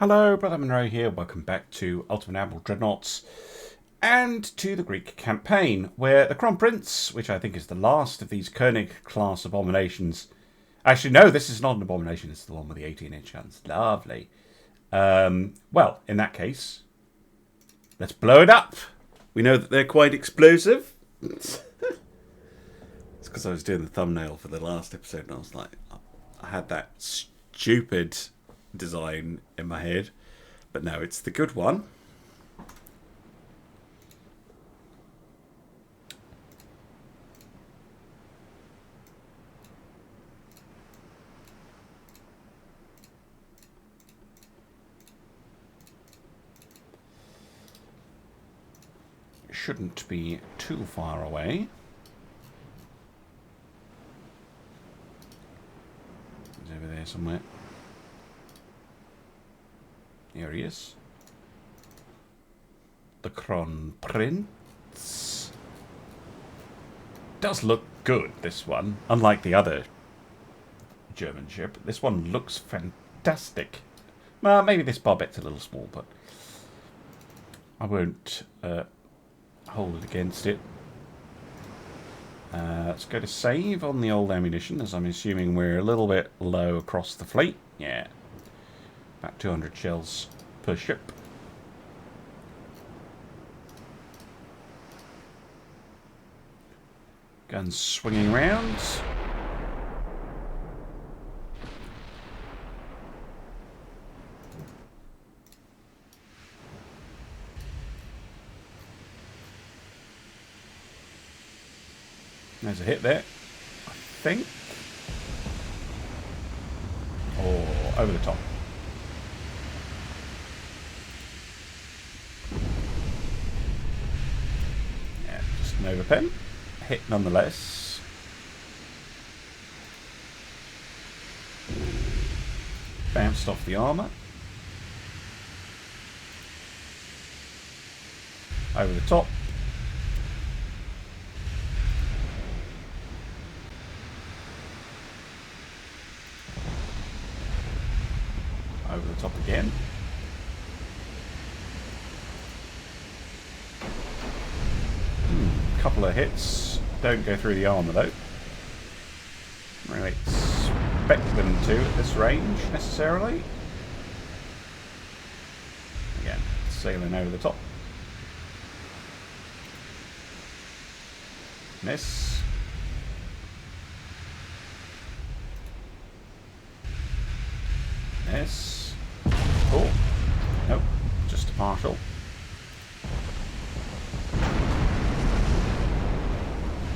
Hello, Brother Monroe here. Welcome back to Ultimate Naval Dreadnoughts and to the Greek campaign, where the Crown Prince, which I think is the last of these Koenig-class abominations... Actually, no, this is not an abomination. It's the one with the 18-inch guns. Lovely. Well, in that case, let's blow it up. We know that they're quite explosive. It's because I was doing the thumbnail for the last episode, and I was like, I had that stupid design in my head, but no, it's the good one. It shouldn't be too far away. He's over there somewhere. Here he is. The Crown Prince. Does look good, this one. Unlike the other German ship. This one looks fantastic. Well, maybe this barbette's a little small, but I won't hold it against it. Let's go to save on the old ammunition, as I'm assuming we're a little bit low across the fleet. Yeah. About 200 shells per ship. Guns swinging round. There's a hit there, I think. Or over the top. Nova pen. Hit nonetheless. Bounced off the armour. Over the top. Over the top again. Couple of hits don't go through the armour though. Really expect them to at this range necessarily. Again, sailing over the top. Miss. Miss. Oh, nope, just a partial.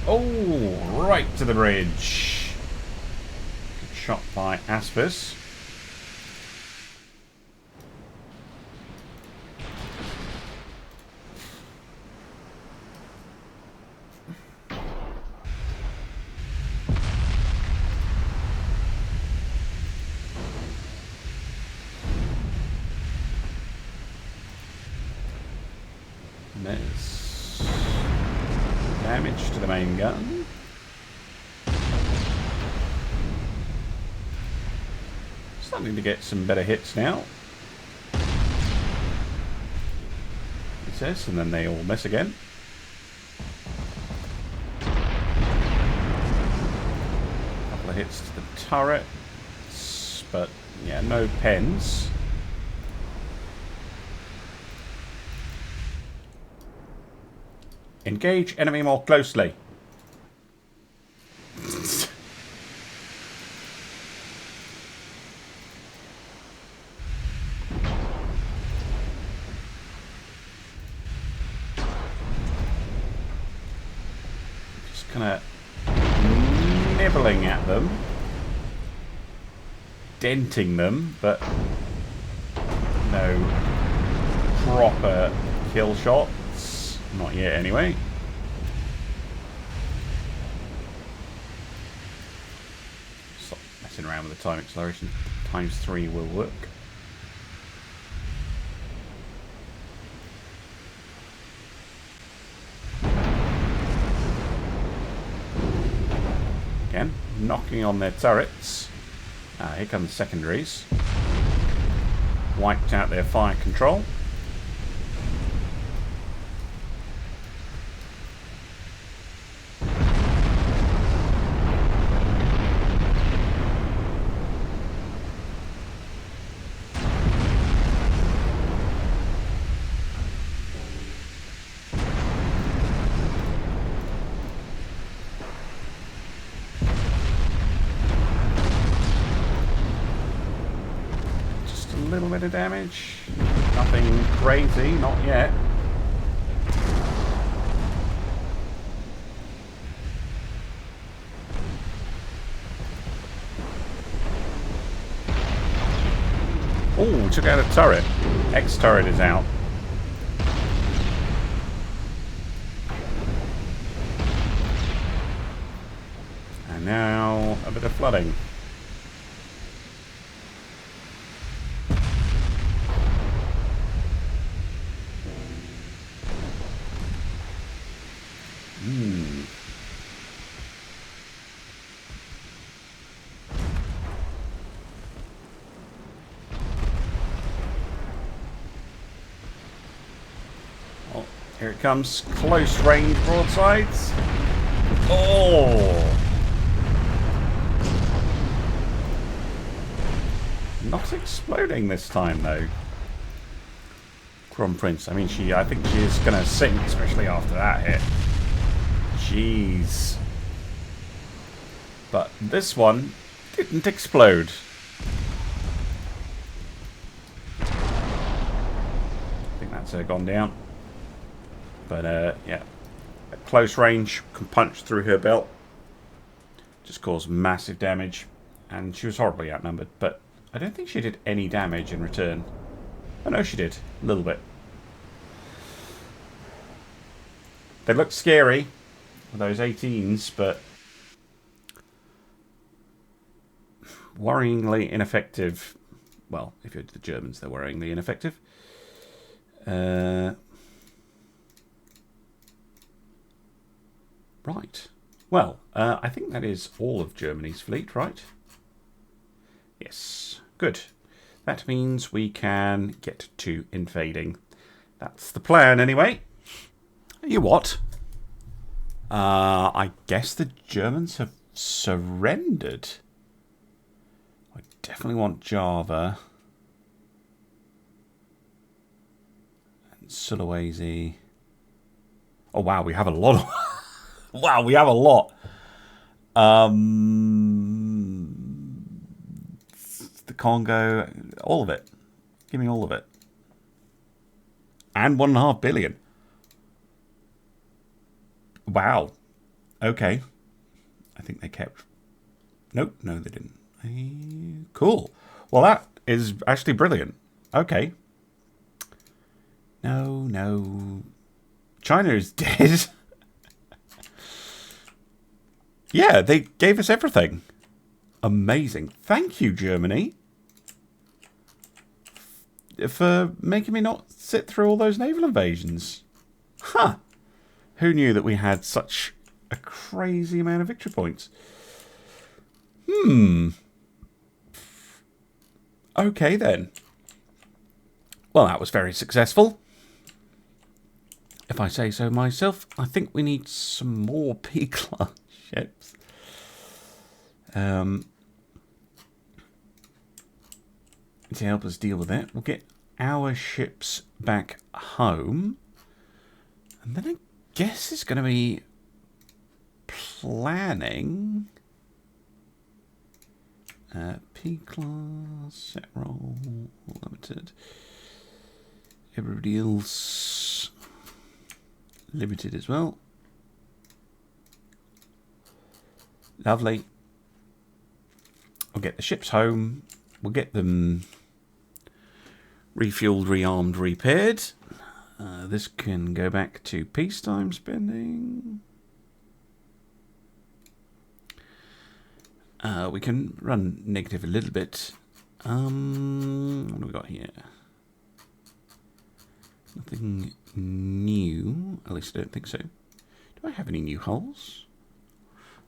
Oh, right to the bridge. Good shot by Aspis. Miss. Damage to the main gun. Starting to get some better hits now. He says, and then they all miss again. Couple of hits to the turrets, but yeah, no pens. Engage enemy more closely. Just kind of nibbling at them. Denting them, but no proper kill shot. Not yet, anyway. Stop messing around with the time acceleration. ×3 will work. Again, knocking on their turrets. Here come the secondaries. wiped out their fire control. A little bit of damage. Nothing crazy, not yet. Oh, took out a turret. X-turret is out. And now a bit of flooding. Here it comes. Close range broadsides. Oh! Not exploding this time, though. Crown Prince. I mean, I think she is going to sink, especially after that hit. Jeez. But this one didn't explode. I think that's her gone down. But, yeah. At close range, can punch through her belt. Just caused massive damage. And she was horribly outnumbered. But I don't think she did any damage in return. Oh, no, she did. A little bit. They look scary with those 18s, but worryingly ineffective. Well, if you're the Germans, they're worryingly ineffective. Right. Well, I think that is all of Germany's fleet, right? Yes. Good. That means we can get to invading. That's the plan, anyway. You what? I guess the Germans have surrendered. I definitely want Java. And Sulawesi. Oh, wow, we have a lot of... Wow, we have a lot. The Congo, all of it. Give me all of it. And 1.5 billion. Wow. Okay. I think they kept... Nope, no, they didn't. Cool. Well, that is actually brilliant. Okay. No. China is dead. Yeah, they gave us everything. Amazing. Thank you, Germany, for making me not sit through all those naval invasions. Huh. Who knew that we had such a crazy amount of victory points? Okay, then. Well, that was very successful. If I say so myself, I think we need some more P-class ships. To help us deal with that, we'll get our ships back home. And then I guess it's going to be planning P-class, set roll, limited. Everybody else limited as well. Lovely. We'll get the ships home. We'll get them refueled, rearmed, repaired. This can go back to peacetime spending. We can run negative a little bit. What do we got here? Nothing new. At least I don't think so. Do I have any new hulls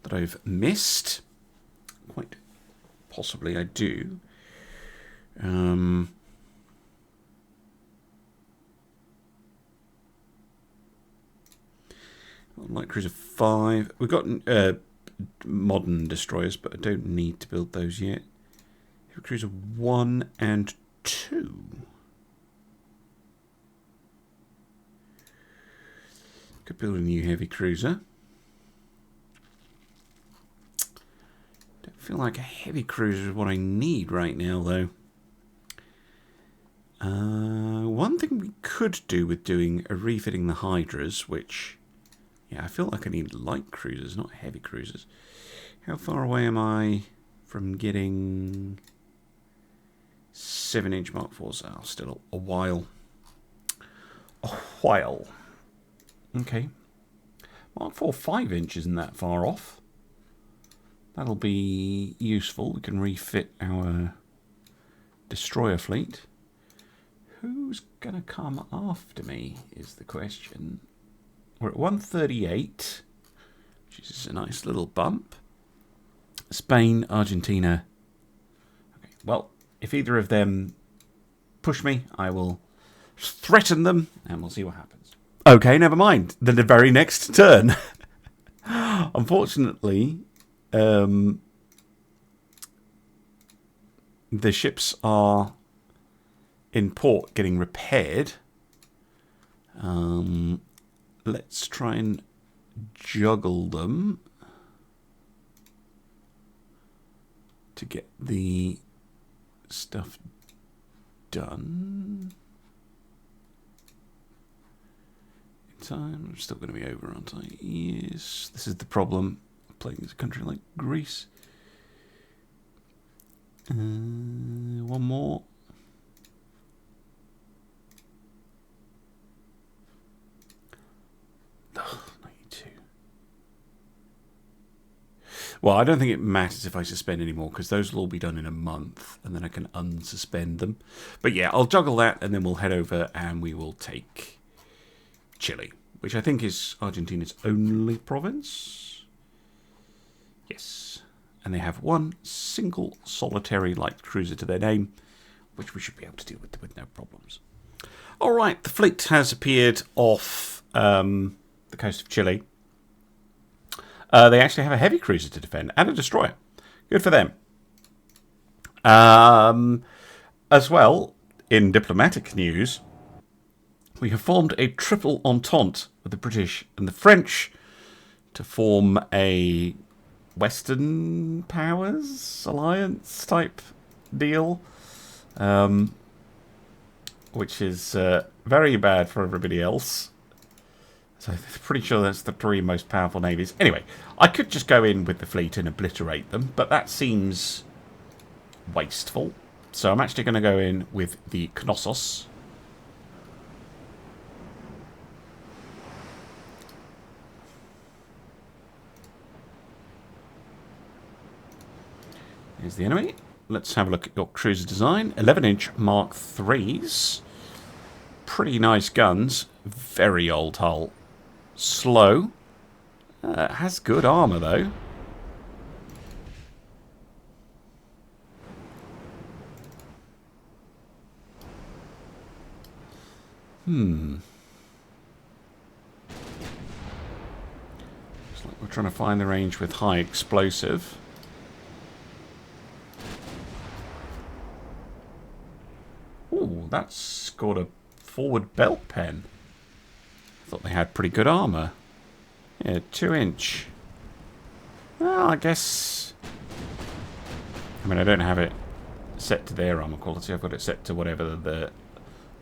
that I've missed? Quite possibly I do. Light cruiser 5. We've got modern destroyers, but I don't need to build those yet. Heavy cruiser 1 and 2. Could build a new heavy cruiser. Don't feel like a heavy cruiser is what I need right now, though. One thing we could do with doing a refitting the Hydras, which, yeah, I feel like I need light cruisers, not heavy cruisers. How far away am I from getting 7-inch Mark 4s? Oh, still a while. A while. Okay. Mark 4 5-inch isn't that far off. That'll be useful. We can refit our destroyer fleet. Who's going to come after me is the question. We're at 138, which is a nice little bump. Spain, Argentina. Okay, well, if either of them push me, I will threaten them, and we'll see what happens. Okay, never mind. The very next turn. Unfortunately, the ships are in port getting repaired. Let's try and juggle them to get the stuff done in time. I'm still going to be over, aren't I? Yes. This is the problem playing as a country like Greece. One more. Ugh, 92. Well, I don't think it matters if I suspend anymore, because those will all be done in a month, and then I can unsuspend them. But yeah, I'll juggle that, and then we'll head over, and we will take Chile, which I think is Argentina's only province. Yes. And they have one single solitary light cruiser to their name, which we should be able to deal with no problems. All right, the fleet has appeared off the coast of Chile. They actually have a heavy cruiser to defend and a destroyer. Good for them. As well, in diplomatic news, we have formed a triple entente with the British and the French to form a Western Powers Alliance type deal, which is very bad for everybody else. So I'm pretty sure that's the 3 most powerful navies. Anyway, I could just go in with the fleet and obliterate them, but that seems wasteful. So I'm actually going to go in with the Knossos. Here's the enemy. Let's have a look at your cruiser design. 11-inch Mark 3s. Pretty nice guns. Very old hull. Slow. Has good armour, though. Looks like we're trying to find the range with high explosive. Ooh, that's got a forward belt pen. I thought they had pretty good armour. Yeah, 2-inch. Well, I guess... I mean, I don't have it set to their armour quality. I've got it set to whatever the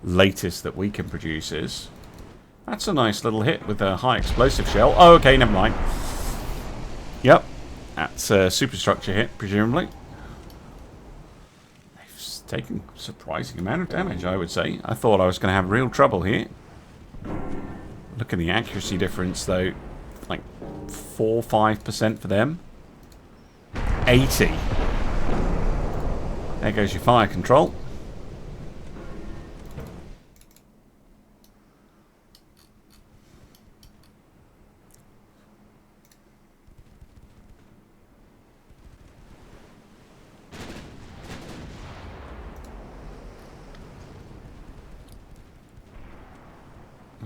latest that we can produce is. That's a nice little hit with a high explosive shell. Oh, okay, never mind. Yep. That's a superstructure hit, presumably. They've taken a surprising amount of damage, I would say. I thought I was going to have real trouble here. Look at the accuracy difference, though. Like 4-5% for them. 80. There goes your fire control.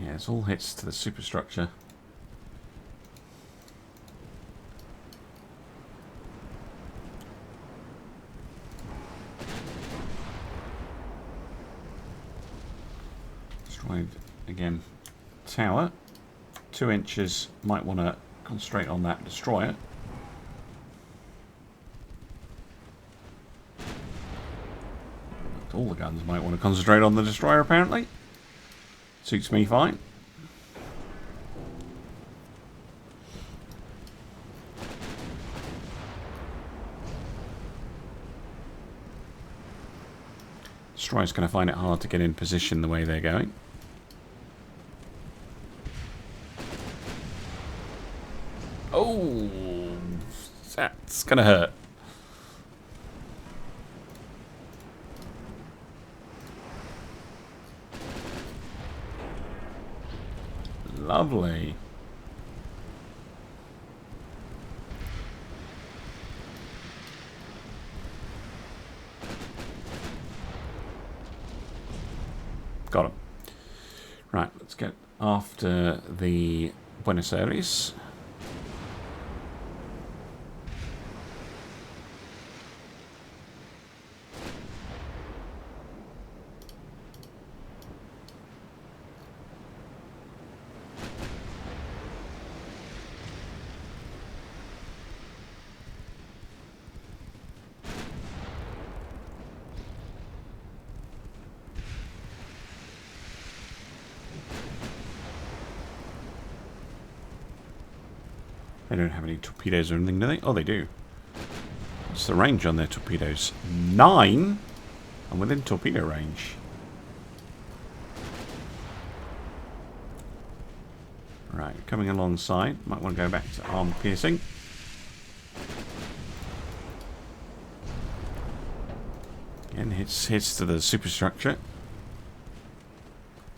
Yeah, it's all hits to the superstructure. Wide, again, tower. 2 inches, might want to concentrate on that destroyer. All the guns might want to concentrate on the destroyer, apparently. Suits me fine. Destroyer's going to find it hard to get in position the way they're going. Oh, that's going to hurt. Lovely. Got him. Right, let's get after the Buenos Aires. They don't have any torpedoes or anything, do they? Oh, they do. What's the range on their torpedoes? 9? I'm within torpedo range. Right, coming alongside. Might want to go back to armor piercing. Again, hits to the superstructure.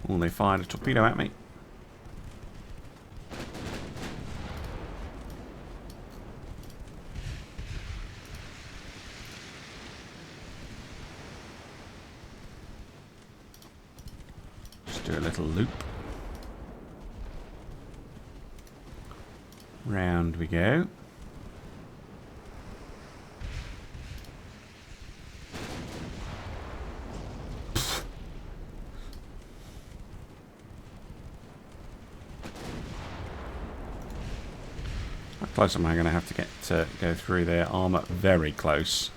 Oh, they fired a torpedo at me. Do a little loop. Round we go. How close am I going to have to get to go through their armour? Very close.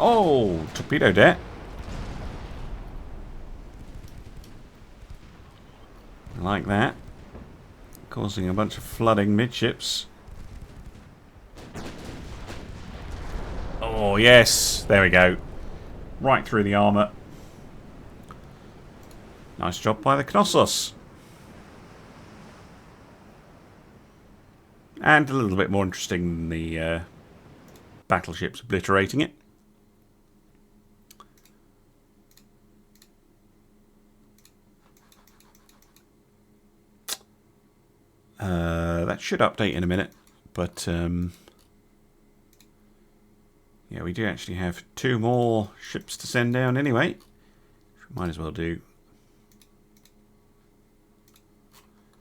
Oh, torpedo deck. I like that. Causing a bunch of flooding midships. Oh, yes. There we go. Right through the armour. Nice job by the Knossos. And a little bit more interesting than the battleships obliterating it. That should update in a minute, but yeah, we do actually have 2 more ships to send down anyway. Might as well do.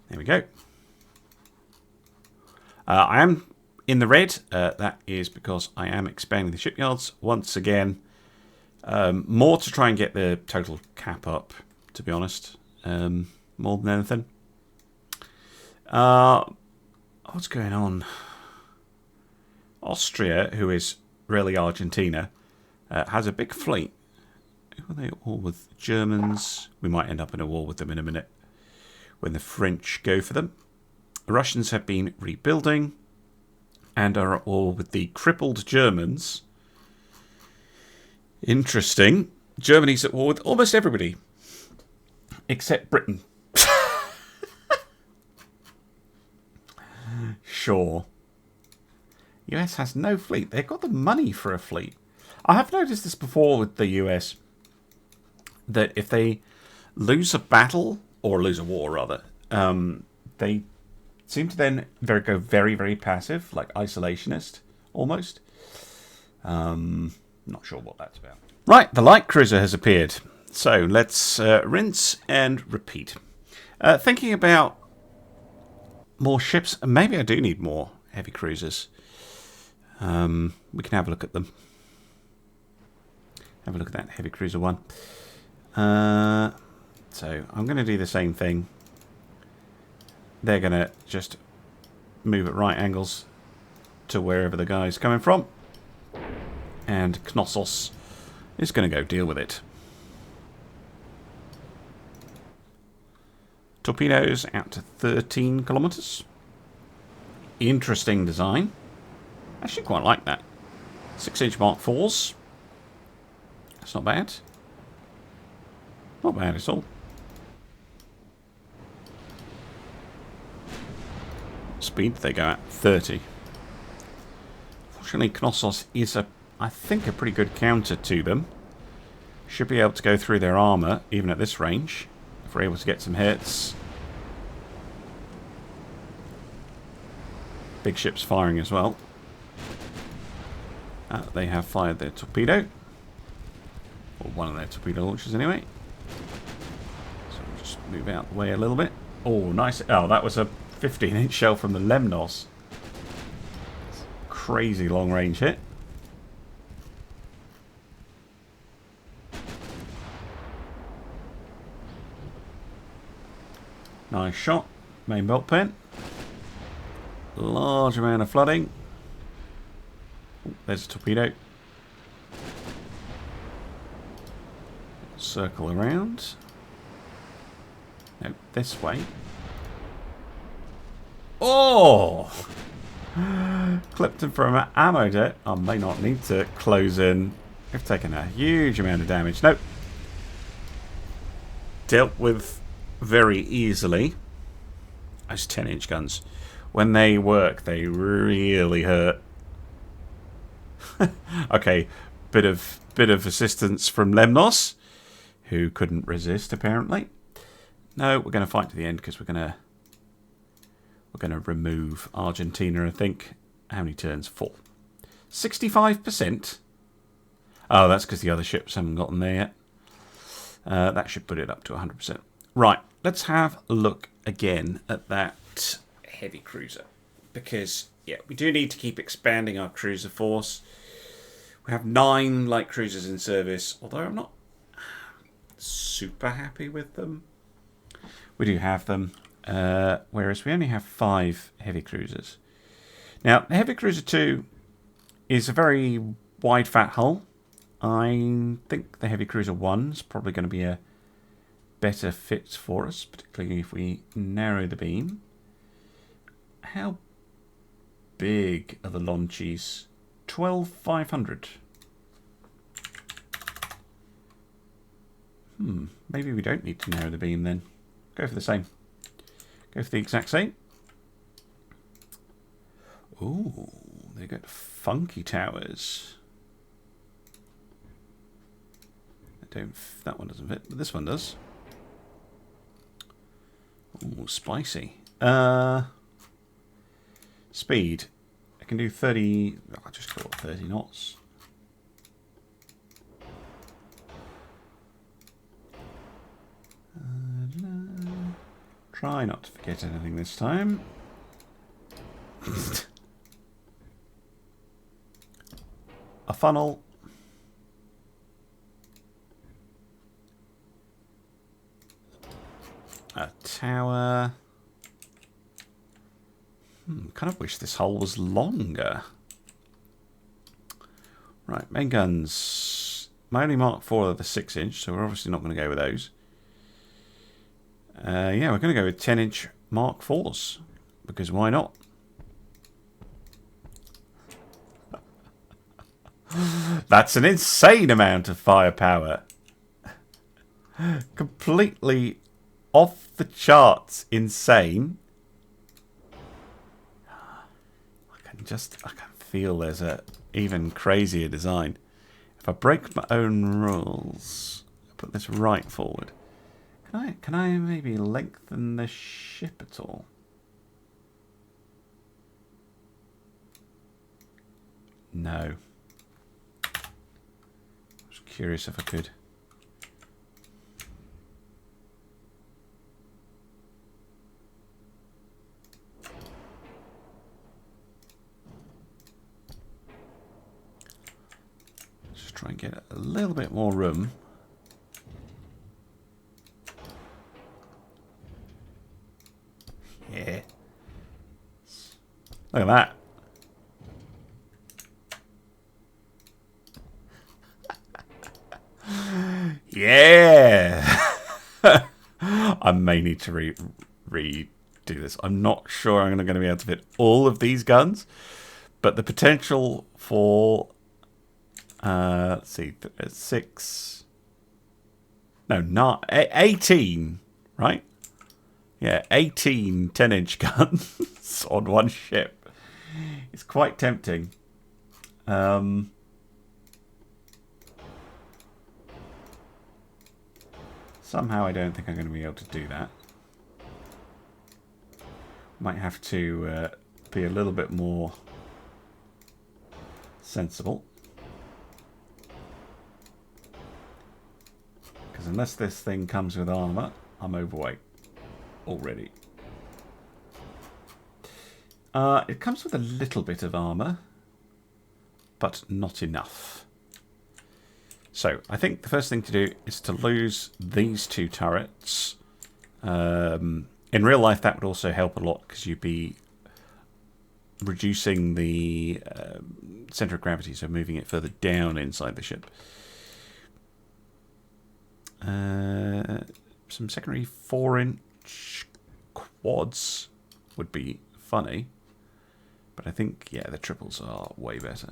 There we go. I am in the red. That is because I am expanding the shipyards once again. More to try and get the total cap up, to be honest. More than anything. What's going on? Austria, who is really Argentina, has a big fleet. Are they at war with Germans? We might end up in a war with them in a minute when the French go for them. The Russians have been rebuilding and are at war with the crippled Germans. Interesting. Germany's at war with almost everybody except Britain. Sure. US has no fleet. They've got the money for a fleet. I have noticed this before with the US, that if they lose a battle, or lose a war rather, they seem to then go very, very passive, like isolationist, almost. Not sure what that's about. Right, the light cruiser has appeared. So let's rinse and repeat. Thinking about more ships. Maybe I do need more heavy cruisers. We can have a look at them. Have a look at that heavy cruiser one. So I'm going to do the same thing. They're going to just move at right angles to wherever the guy's coming from. And Knossos is going to go deal with it. Torpedoes out to 13 kilometers. Interesting design. Actually quite like that. 6-inch Mark IVs. That's not bad. Not bad at all. Speed they go at 30. Fortunately, Knossos is I think a pretty good counter to them. Should be able to go through their armour even at this range if we're able to get some hits. Big ship's firing as well. They have fired their torpedo. Or one of their torpedo launchers anyway. So we'll just move out the way a little bit. Oh, nice. Oh, that was a 15-inch shell from the Lemnos. Crazy long range hit. Nice shot. Main belt pin. Large amount of flooding. Oh, there's a torpedo. Circle around. No, this way. Oh! Clipped him from an ammo jet. I may not need to close in. I've taken a huge amount of damage. Nope. Dealt with very easily. Those 10-inch guns. When they work, they really hurt. Okay, bit of assistance from Lemnos, who couldn't resist apparently. No, we're going to fight to the end because we're going to remove Argentina. I think. How many turns? 4. 65%. Oh, that's because the other ships haven't gotten there yet. That should put it up to 100%. Right, let's have a look again at that heavy cruiser. Because, yeah, we do need to keep expanding our cruiser force. We have 9 light cruisers in service, although I'm not super happy with them. We do have them, whereas we only have 5 heavy cruisers. Now, the Heavy Cruiser 2 is a very wide, fat hull. I think the Heavy Cruiser 1 is probably going to be a better fit for us, particularly if we narrow the beam. How big are the launchies? 12,500. Maybe we don't need to narrow the beam then. Go for the same. Go for the exact same. Ooh, they got funky towers. That one doesn't fit, but this one does. Ooh, spicy. Speed. I can do 30. I'll just call it 30 knots. Try not to forget anything this time. A funnel. A tower. Kind of wish this hull was longer. Right, main guns. My only Mark IV are the 6-inch, so we're obviously not going to go with those. Yeah, we're going to go with 10-inch Mark IVs, because why not? That's an insane amount of firepower. Completely off the charts insane. I can feel there's a even crazier design. If I break my own rules, I put this right forward. Can I maybe lengthen the ship at all? No. I was curious if I could. try and get a little bit more room. Yeah. Look at that. Yeah. I may need to redo this. I'm not sure I'm going to be able to fit all of these guns, but the potential for let's see, 6, no, not 18, right? Yeah, 18 10-inch guns on one ship. It's quite tempting. Somehow I don't think I'm going to be able to do that. Might have to be a little bit more sensible. Because unless this thing comes with armour, I'm overweight already. It comes with a little bit of armour, but not enough. So I think the first thing to do is to lose these 2 turrets. In real life, that would also help a lot because you'd be reducing the centre of gravity, so moving it further down inside the ship. Some secondary 4-inch quads would be funny, but I think, yeah, the triples are way better.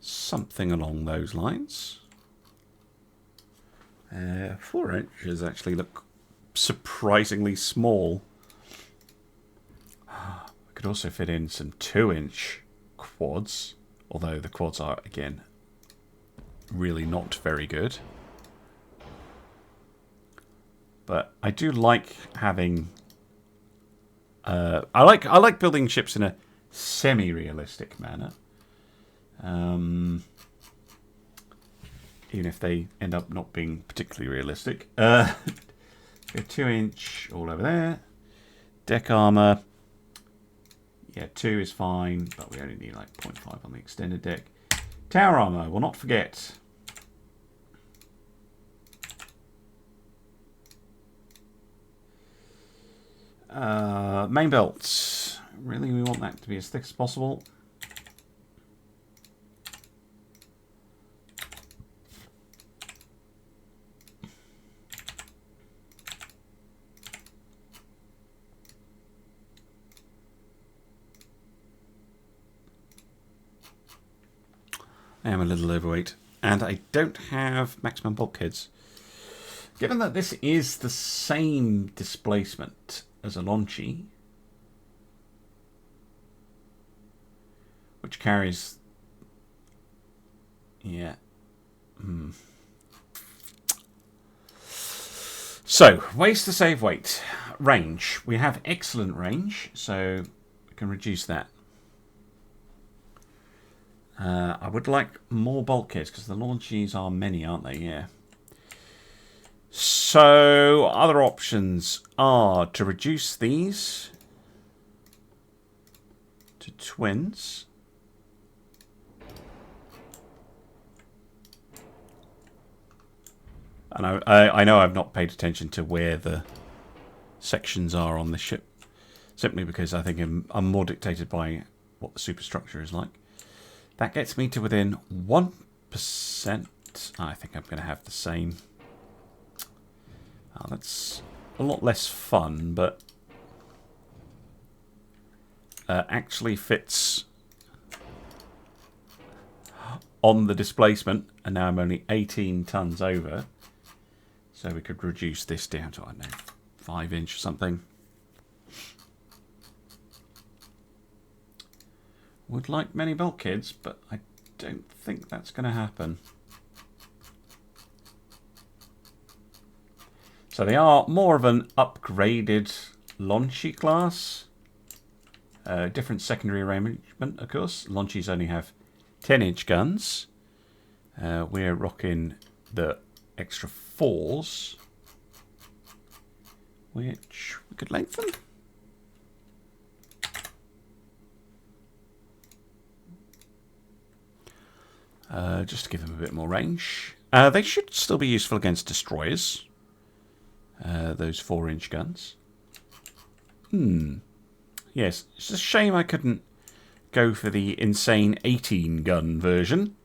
Something along those lines. 4 inches actually look surprisingly small. I could also fit in some 2-inch quads, although the quads are, again, really not very good. But I do like having... I like building ships in a semi-realistic manner. Even if they end up not being particularly realistic. 2-inch all over there. Deck armor. Yeah, 2 is fine, but we only need like 0.5 on the extended deck. Tower armor, we'll not forget. Main belts. Really, we want that to be as thick as possible. I am a little overweight, and I don't have maximum bulkheads. Given that this is the same displacement as a Welshy, which carries... yeah. So, ways to save weight. Range. We have excellent range, so we can reduce that. I would like more bulkheads because the launchies are many, aren't they? Yeah. So other options are to reduce these to twins. And I know I've not paid attention to where the sections are on the ship, simply because I think I'm more dictated by what the superstructure is like. That gets me to within 1%. I think I'm going to have the same. Oh, that's a lot less fun, but actually fits on the displacement. And now I'm only 18 tons over. So we could reduce this down to, I don't know, 5-inch or something. Would like many bulkheads, but I don't think that's going to happen. So they are more of an upgraded Welshy class. Different secondary arrangement, of course. Welshy's only have 10-inch guns. We're rocking the extra 4s, which we could lengthen. Just to give them a bit more range. They should still be useful against destroyers. Those 4-inch guns. Yes, it's a shame I couldn't go for the insane 18-gun version.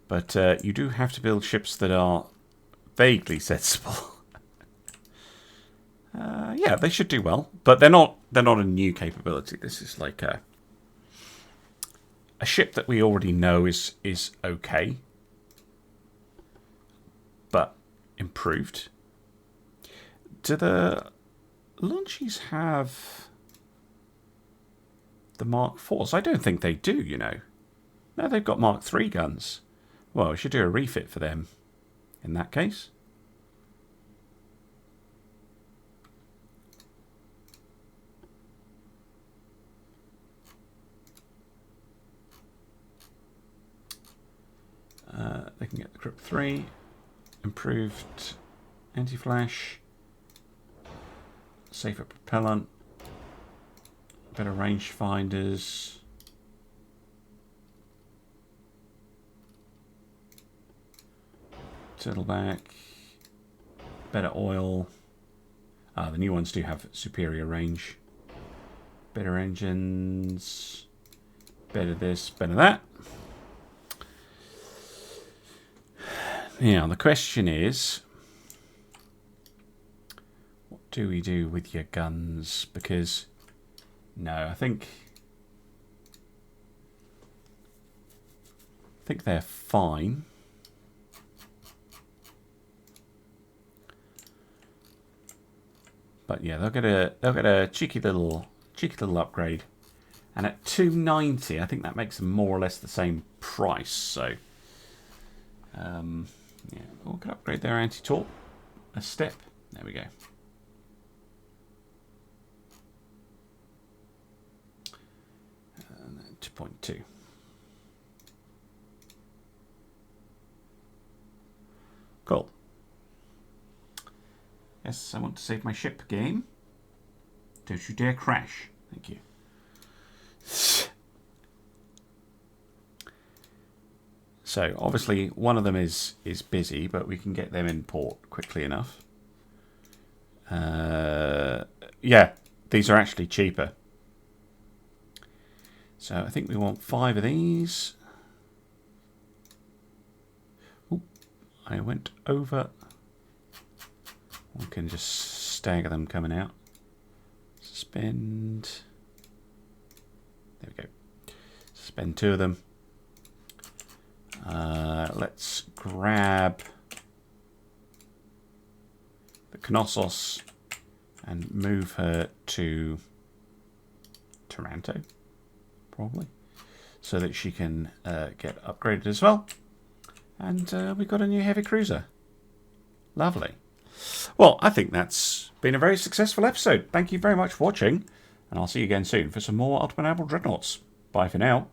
But you do have to build ships that are vaguely sensible. Yeah, they should do well, but they're not a new capability. This is like a ship that we already know is okay, but improved. Do the launchies have the Mark IVs? I don't think they do, you know. No, they've got Mark III guns. Well, we should do a refit for them in that case. They can get the Crypt 3, improved anti-flash, safer propellant, better range finders. Turtleback, better oil. The new ones do have superior range. Better engines, better this, better that. Now, the question is, what do we do with your guns? Because, no, I think they're fine. But yeah, they'll get a cheeky little upgrade, and at 290, I think that makes them more or less the same price. So, yeah, we can upgrade their anti-torp a step. There we go. And then 2.2. Cool. Yes, I want to save my ship game. Don't you dare crash. Thank you. So, obviously, one of them is busy, but we can get them in port quickly enough. Yeah, these are actually cheaper. So, I think we want 5 of these. Ooh, I went over. We can just stagger them coming out. Suspend. There we go. Suspend 2 of them. Let's grab the Knossos and move her to Taranto, probably, so that she can get upgraded as well. And we've got a new heavy cruiser. Lovely. Well, I think that's been a very successful episode. Thank you very much for watching, and I'll see you again soon for some more Ultimate Admiral Dreadnoughts. Bye for now.